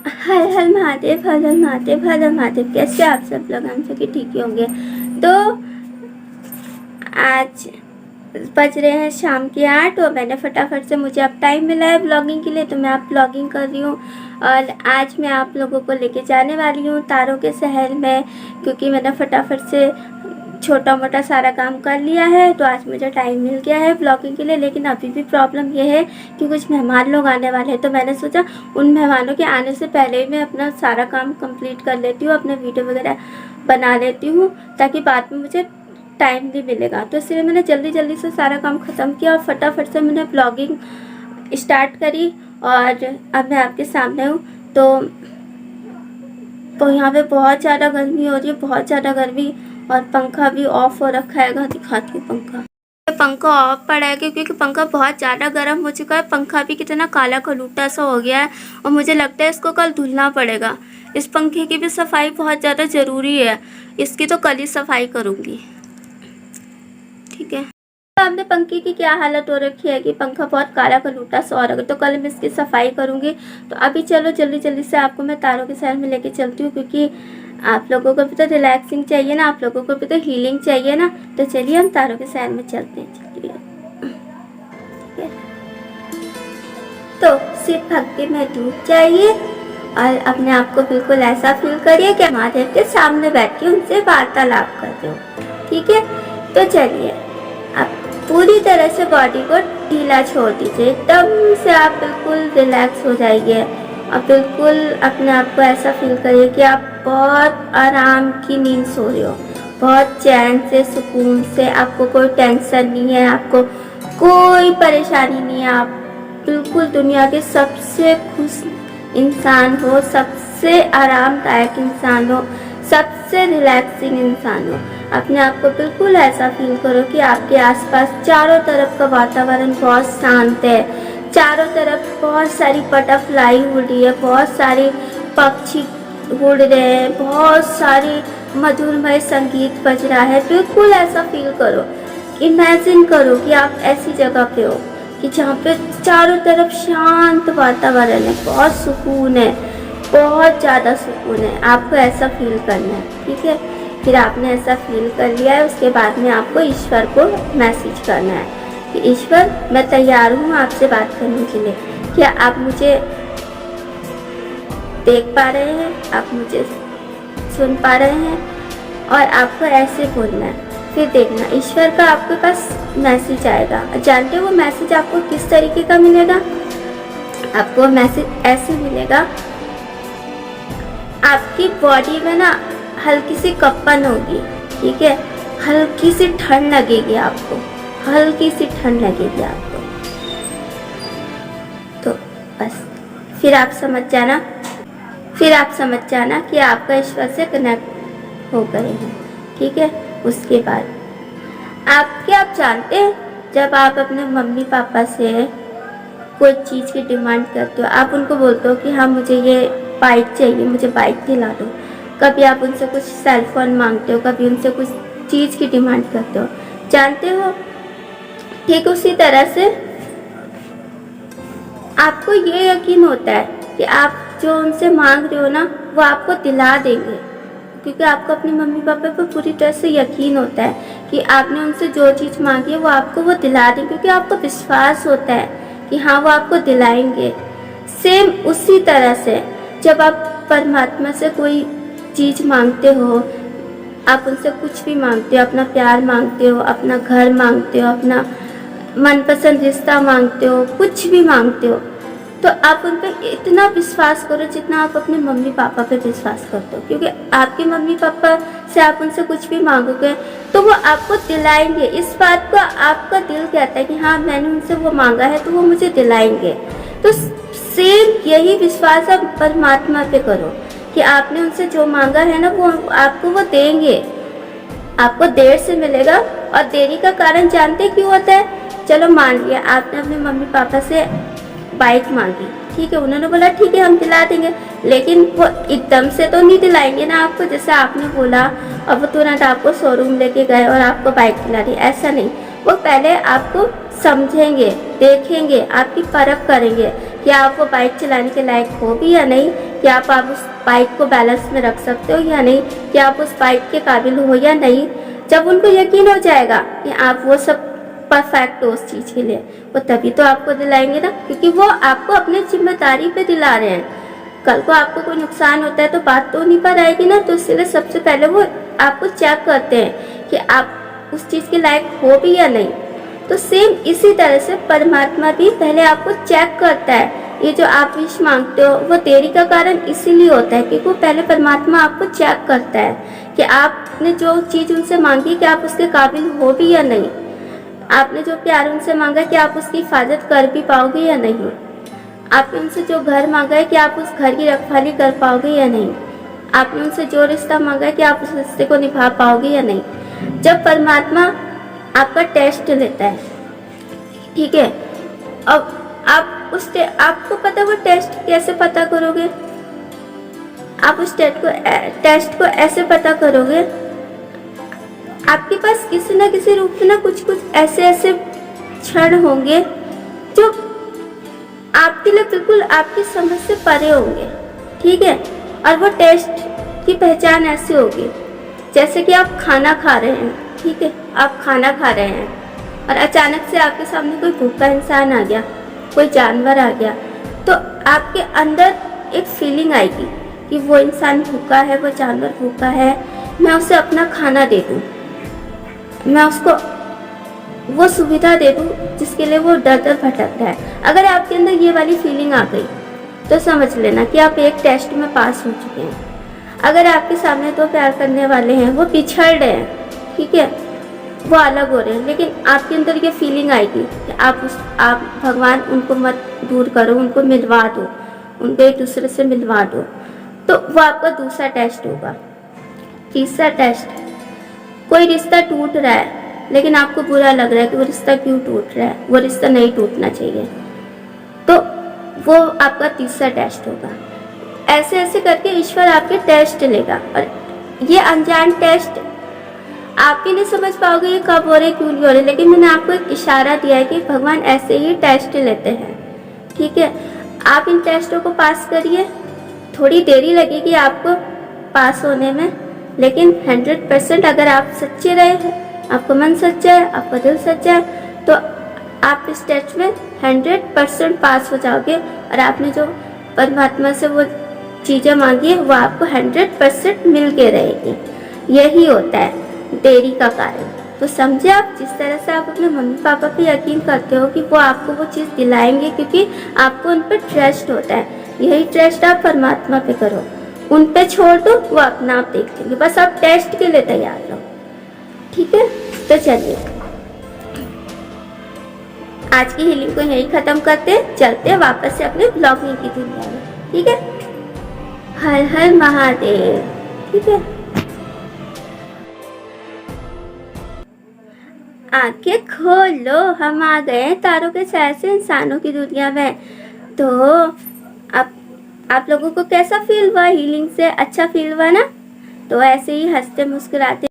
हर हर महादेव, हर हर महादेव, हर हर महादेव। कैसे आप सब लोग? हम सब ठीक ही होंगे। तो आज बज रहे हैं शाम के 8 और मैंने फटाफट से, मुझे अब टाइम मिला है ब्लॉगिंग के लिए, तो मैं अब ब्लॉगिंग कर रही हूँ। और आज मैं आप लोगों को लेके जाने वाली हूँ तारों के शहर में, क्योंकि मैंने फटाफट से छोटा मोटा सारा काम कर लिया है। तो आज मुझे टाइम मिल गया है ब्लॉगिंग के लिए। लेकिन अभी भी प्रॉब्लम ये है कि कुछ मेहमान लोग आने वाले हैं, तो मैंने सोचा उन मेहमानों के आने से पहले ही मैं अपना सारा काम कंप्लीट कर लेती हूँ, अपने वीडियो वगैरह बना लेती हूँ, ताकि बाद में मुझे टाइम नहीं मिलेगा। तो इसलिए मैंने जल्दी जल्दी से सारा काम ख़त्म किया और फटाफट से मैंने ब्लॉगिंग स्टार्ट करी। और अब मैं आपके सामने हूँ। तो यहाँ पे बहुत ज़्यादा गर्मी हो रही है, बहुत ज़्यादा गर्मी। और पंखा भी ऑफ हो रखा है, दिखाती हूँ पंखा ऑफ पड़ा है क्योंकि पंखा बहुत ज़्यादा गर्म हो चुका है। पंखा भी कितना काला खलूटा सा हो गया है और मुझे लगता है इसको कल धुलना पड़ेगा। इस पंखे की भी सफाई बहुत ज़्यादा ज़रूरी है, इसकी तो कल ही सफाई करूँगी, ठीक है। हमने पंखे की क्या हालत हो रखी है कि पंखा बहुत काला खलूटा सा हो रहा है, तो कल मैं इसकी सफाई करूँगी। तो अभी चलो जल्दी जल्दी से आपको मैं तारों के शहर में लेके चलती हूँ, क्योंकि आप लोगों को भी तो रिलैक्सिंग चाहिए ना, आप लोगों को भी तो हीलिंग चाहिए ना। तो चलिए हम तारों के शहर में चलते हैं, चलिए। तो सिर्फ भक्ति में डूब जाइए और अपने आप को बिल्कुल ऐसा फील करिए कि महादेव के सामने बैठ के उनसे वार्तालाप करते हो, ठीक है। तो चलिए आप पूरी तरह से बॉडी को ढीला छोड़ दीजिए, एकदम से आप बिल्कुल रिलैक्स हो जाइए और बिल्कुल अपने आप को ऐसा फील करिए कि आप बहुत आराम की नींद सो रहे हो, बहुत चैन से, सुकून से। आपको कोई टेंशन नहीं है, आपको कोई परेशानी नहीं है, आप बिल्कुल दुनिया के सबसे खुश इंसान हो, सबसे आरामदायक इंसान हो, सबसे रिलैक्सिंग इंसान हो। अपने आप को बिल्कुल ऐसा फील करो कि आपके आसपास चारों तरफ का वातावरण बहुत शांत है, चारों तरफ बहुत सारी बटरफ्लाई उड़ रही है, बहुत सारे पक्षी उड़ रहे हैं, बहुत सारी मधुरमय संगीत बज रहा है। बिल्कुल ऐसा फील करो, इमेजिन करो कि आप ऐसी जगह पे हो कि जहाँ पे चारों तरफ शांत वातावरण है, बहुत सुकून है, बहुत ज़्यादा सुकून है। आपको ऐसा फील करना है, ठीक है। फिर आपने ऐसा फील कर लिया है, उसके बाद में आपको ईश्वर को मैसेज करना है कि ईश्वर, मैं तैयार हूँ आपसे बात करने के लिए। क्या आप मुझे देख पा रहे हैं? आप मुझे सुन पा रहे हैं? और आपको ऐसे बोलना है। फिर देखना ईश्वर का आपके पास मैसेज आएगा। जानते हो वो मैसेज आपको किस तरीके का मिलेगा? आपको मैसेज ऐसे मिलेगा, आपकी बॉडी में ना हल्की सी कंपन होगी, ठीक है, हल्की सी ठंड लगेगी आपको, हल्की सी ठंड लगेगी आपको। तो बस फिर आप समझ जाना, कि आपका ईश्वर से कनेक्ट हो गए हैं, ठीक है। उसके बाद आप जानते हैं, जब आप अपने मम्मी पापा से कोई चीज़ की डिमांड करते हो, आप उनको बोलते हो कि हाँ मुझे ये बाइक चाहिए, मुझे बाइक दिला दो। कभी आप उनसे कुछ सेलफोन मांगते हो, कभी उनसे कुछ चीज़ की डिमांड करते हो, जानते हो। ठीक उसी तरह से आपको ये यकीन होता है कि आप जो उनसे मांग रहे हो ना, वो आपको दिला देंगे, क्योंकि आपको अपने मम्मी पापा पर पूरी तरह से यकीन होता है कि आपने उनसे जो चीज़ मांगी है वो आपको वो दिला देंगे, क्योंकि आपको विश्वास होता है कि हाँ वो आपको दिलाएंगे। सेम उसी तरह से जब आप परमात्मा से कोई चीज़ मांगते हो, आप उनसे कुछ भी मांगते हो, अपना प्यार मांगते हो, अपना घर मांगते हो, अपना मनपसंद रिश्ता मांगते हो, कुछ भी मांगते हो, तो आप उन पर इतना विश्वास करो जितना आप अपने मम्मी पापा पे विश्वास करते हो, क्योंकि आपके मम्मी पापा से आप उनसे कुछ भी मांगोगे तो वो आपको दिलाएंगे। इस बात को आपका दिल कहता है कि हाँ मैंने उनसे वो मांगा है तो वो मुझे दिलाएंगे। तो सेम यही विश्वास आप परमात्मा पे करो कि आपने उनसे जो मांगा है ना वो आपको वो देंगे। आपको देर से मिलेगा, और देरी का कारण जानते क्यों होता है? चलो मान लिया आपने अपने मम्मी पापा से बाइक मांगी, ठीक है, उन्होंने बोला ठीक है हम दिला देंगे, लेकिन वो एकदम से तो नहीं दिलाएंगे ना आपको। जैसे आपने बोला और वो तुरंत आपको शोरूम लेके गए और आपको बाइक दिला दी, ऐसा नहीं। वो पहले आपको समझेंगे, देखेंगे, आपकी परख करेंगे कि आप वो बाइक चलाने के लायक हो भी या नहीं, कि आप उस बाइक को बैलेंस में रख सकते हो या नहीं, कि आप उस बाइक के काबिल हो या नहीं। जब उनको यकीन हो जाएगा कि आप वो सब परफेक्ट हो उस चीज़ के लिए, वो तभी तो आपको दिलाएंगे ना, क्योंकि वो आपको अपनी जिम्मेदारी पे दिला रहे हैं। कल को आपको कोई नुकसान होता है तो बात तो उन्हीं पर आएगी ना। तो इसलिए सबसे पहले वो आपको चेक करते हैं कि आप उस चीज़ के लायक हो भी या नहीं। तो सेम इसी तरह से परमात्मा भी पहले आपको चेक करता है। ये जो आप विश मांगते हो वो देरी का कारण इसीलिए होता है क्योंकि वो पहले परमात्मा आपको चेक करता है कि आपने जो चीज़ उनसे मांगी कि आप उसके काबिल हो भी या नहीं। आपने जो प्यार उनसे मांगा कि आप उसकी हिफाजत कर भी पाओगे या नहीं। आपने उनसे जो घर मांगा है कि आप उस घर की रखवाली कर पाओगे या नहीं। आपने उनसे जो रिश्ता मांगा है कि आप उस रिश्ते को निभा पाओगे या नहीं। जब परमात्मा आपका टेस्ट लेता है, ठीक है, अब आप आपको पता है वो टेस्ट कैसे पता करोगे? आप उस टेस्ट को ऐसे पता करोगे, आपके पास किसी न किसी रूप में ना कुछ ऐसे क्षण होंगे जो आपके लिए बिल्कुल आपकी समझ से परे होंगे, ठीक है। और वो टेस्ट की पहचान ऐसी होगी जैसे कि आप खाना खा रहे हैं, ठीक है, आप खाना खा रहे हैं और अचानक से आपके सामने कोई भूखा इंसान आ गया, कोई जानवर आ गया, तो आपके अंदर एक फीलिंग आएगी कि वो इंसान भूखा है, वो जानवर भूखा है, मैं उसे अपना खाना दे दूँ, मैं उसको वो सुविधा दे दूँ जिसके लिए वो दर दर भटक रहा है। अगर आपके अंदर ये वाली फीलिंग आ गई तो समझ लेना कि आप एक टेस्ट में पास हो चुके हैं। अगर आपके सामने दो प्यार करने वाले हैं, वो पिछड़ रहे हैं, ठीक है, वो अलग हो रहे हैं, लेकिन आपके अंदर ये फीलिंग आएगी कि आप भगवान उनको मत दूर करो, उनको मिलवा दो, उनको एक दूसरे से मिलवा दो, तो वो आपका दूसरा टेस्ट होगा। तीसरा टेस्ट, कोई रिश्ता टूट रहा है लेकिन आपको बुरा लग रहा है कि वो रिश्ता क्यों टूट रहा है, वो रिश्ता नहीं टूटना चाहिए, तो वो आपका तीसरा टेस्ट होगा। ऐसे ऐसे करके ईश्वर आपके टेस्ट लेगा और ये अनजान टेस्ट आप भी नहीं समझ पाओगे ये कब हो रहे क्यों नहीं हो रहे, लेकिन मैंने आपको एक इशारा दिया है कि भगवान ऐसे ही टेस्ट लेते हैं, ठीक है। आप इन टेस्टों को पास करिए, थोड़ी देरी लगेगी आपको पास होने में, लेकिन 100% अगर आप सच्चे रहे हैं, आपका मन सच्चा है, आपका दिल सच्चा है, तो आप इस टेस्ट में 100% पास हो जाओगे और आपने जो परमात्मा से वो चीज़ें मांगी है वो आपको 100% मिल के रहेगी। यही होता है देरी का कारण। तो समझे आप, जिस तरह से आप अपने मम्मी पापा पे यकीन करते हो कि वो आपको वो चीज़ दिलाएंगे क्योंकि आपको उन पर ट्रस्ट होता है, यही ट्रस्ट आप परमात्मा पे करो, उन पे छोड़ दो, वो अपना आप देख लेंगे, बस आप टेस्ट के लिए तैयार रहो, ठीक है। तो चलिए आज की हीलिंग को यही खत्म करते, चलते वापस से अपने ब्लॉगिंग की दुनिया में, ठीक है। हर हर महादेव, ठीक है। आंखें खोलो, हम आ गए तारों के सैर से इंसानों की दुनिया में। तो आप लोगों को कैसा फील हुआ हीलिंग से? अच्छा फील हुआ ना? तो ऐसे ही हंसते मुस्कुराते